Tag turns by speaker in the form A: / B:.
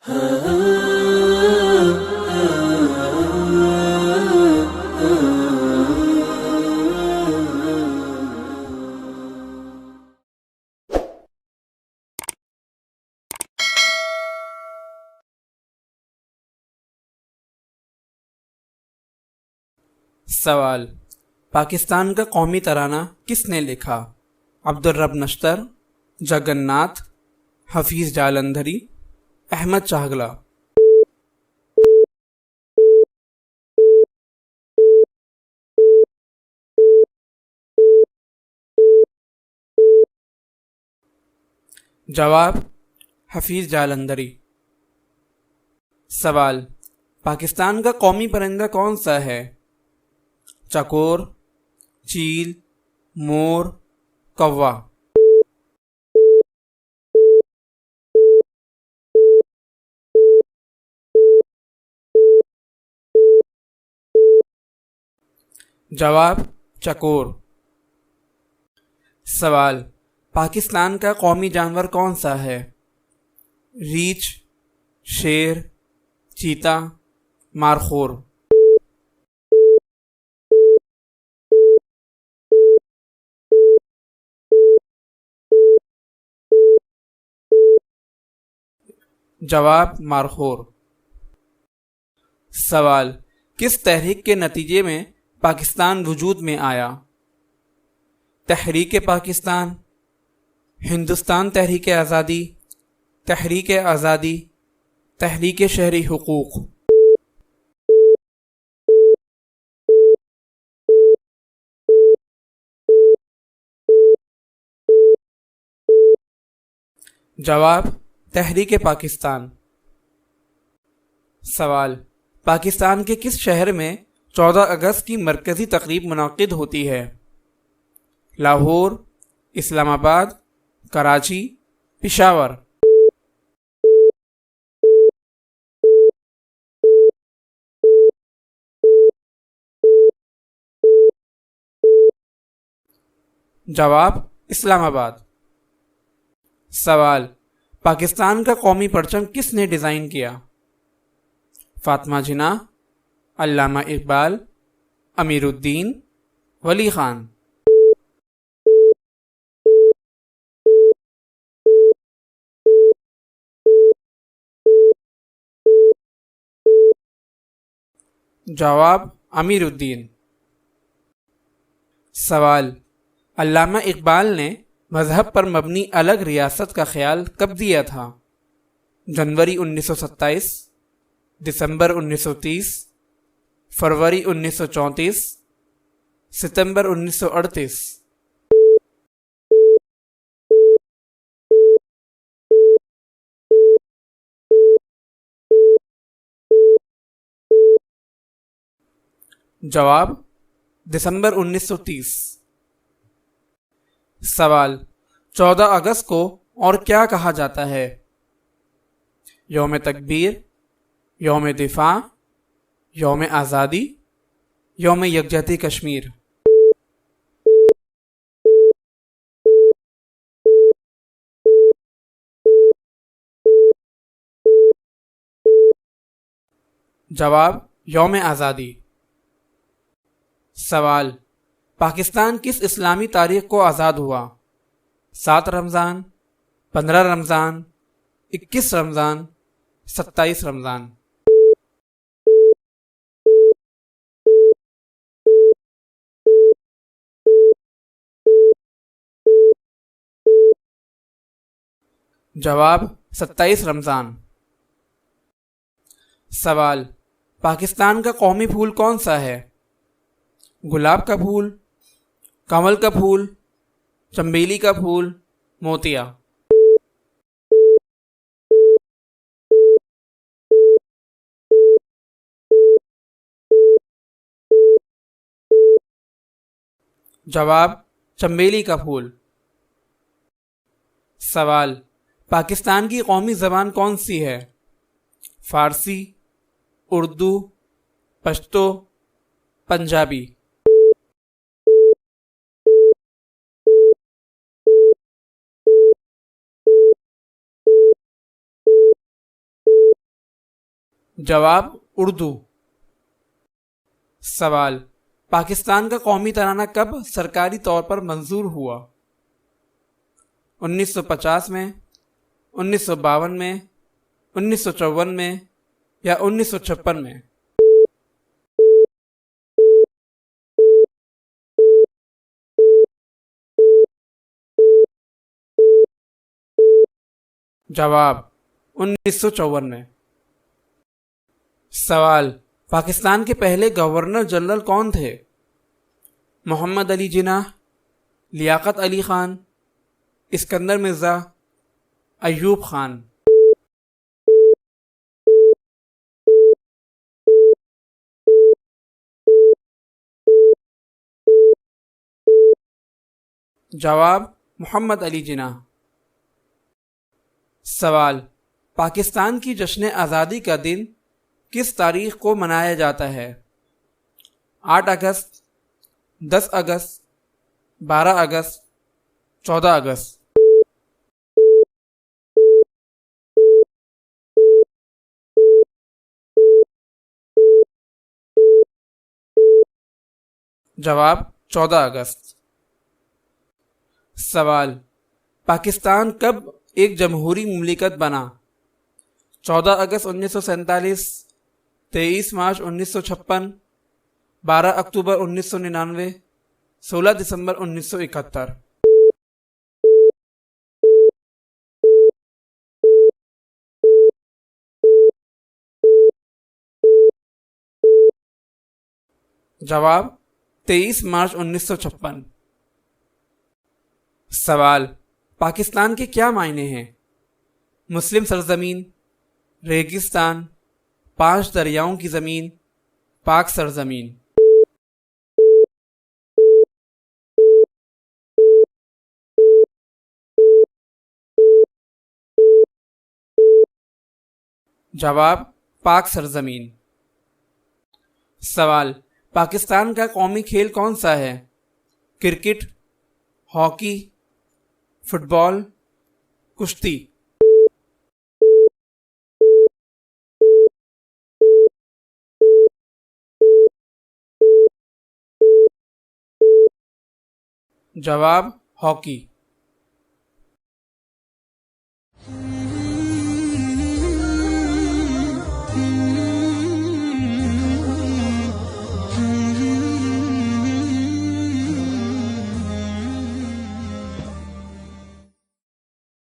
A: سوال: پاکستان کا قومی ترانہ کس نے لکھا؟ عبدالرب نشتر، جگن ناتھ، حفیظ جالندھری، احمد چاہگلہ۔ جواب: حفیظ جالندھری۔ سوال: پاکستان کا قومی پرندہ کون سا ہے؟ چکور، چیل، مور، کوا۔ جواب: چکور۔ سوال: پاکستان کا قومی جانور کون سا ہے؟ ریچھ، شیر، چیتا، مارخور۔ جواب: مارخور۔ سوال: کس تحریک کے نتیجے میں پاکستان وجود میں آیا؟ تحریک پاکستان، ہندوستان تحریک آزادی، تحریک آزادی، تحریک شہری حقوق۔ جواب: تحریک پاکستان۔ سوال: پاکستان کے کس شہر میں 14 اگست کی مرکزی تقریب منعقد ہوتی ہے؟ لاہور، اسلام آباد، کراچی، پشاور۔ جواب: اسلام آباد۔ سوال: پاکستان کا قومی پرچم کس نے ڈیزائن کیا؟ فاطمہ جناح، علامہ اقبال، امیر الدین، ولی خان۔ جواب: امیر الدین۔ سوال: علامہ اقبال نے مذہب پر مبنی الگ ریاست کا خیال کب دیا تھا؟ جنوری 1927، دسمبر 1930، فروری 1934، ستمبر 1938۔ جواب: دسمبر 1930۔ سوال: 14 اگست کو اور کیا کہا جاتا ہے؟ یوم تکبیر، یوم دفاع، یوم آزادی، یوم یکجہتی کشمیر۔ جواب: یوم آزادی۔ سوال: پاکستان کس اسلامی تاریخ کو آزاد ہوا؟ 7 رمضان، 15 رمضان، 21 رمضان، 27 رمضان۔ جواب: 27 رمضان۔ سوال: پاکستان کا قومی پھول کون سا ہے؟ گلاب کا پھول، کمل کا پھول، چنبیلی کا پھول، موتیا۔ جواب: چنبیلی کا پھول۔ سوال: پاکستان کی قومی زبان کون سی ہے؟ فارسی، اردو، پشتو، پنجابی۔ جواب اردو۔ سوال، پاکستان کا قومی ترانہ کب سرکاری طور پر منظور ہوا؟ 1950 میں، 1952 میں، 1954 میں یا 1956 میں؟ جواب 1954 میں۔ سوال، پاکستان کے پہلے گورنر جنرل کون تھے؟ محمد علی جناح، لیاقت علی خان، اسکندر مرزا، ایوب خان؟ جواب محمد علی جناح۔ سوال، پاکستان کی جشن آزادی کا دن کس تاریخ کو منایا جاتا ہے؟ 8 اگست، 10 اگست، 12 اگست، 14 اگست؟ جواب 14 اگست۔ سوال، پاکستان کب ایک جمہوری مملکت بنا؟ 14 اگست 1947، 23 مارچ 1956، 12 اکتوبر 1999، 16 دسمبر 1971؟ جواب 23 مارچ 1956۔ سوال، پاکستان کے کیا معنی ہیں؟ مسلم سرزمین، ریگستان، 5 دریاؤں کی زمین، پاک سرزمین؟ جواب پاک سرزمین۔ سوال، پاکستان کا قومی کھیل کون سا ہے؟ کرکٹ، ہاکی، فٹ بال، کشتی؟ جواب ہاکی۔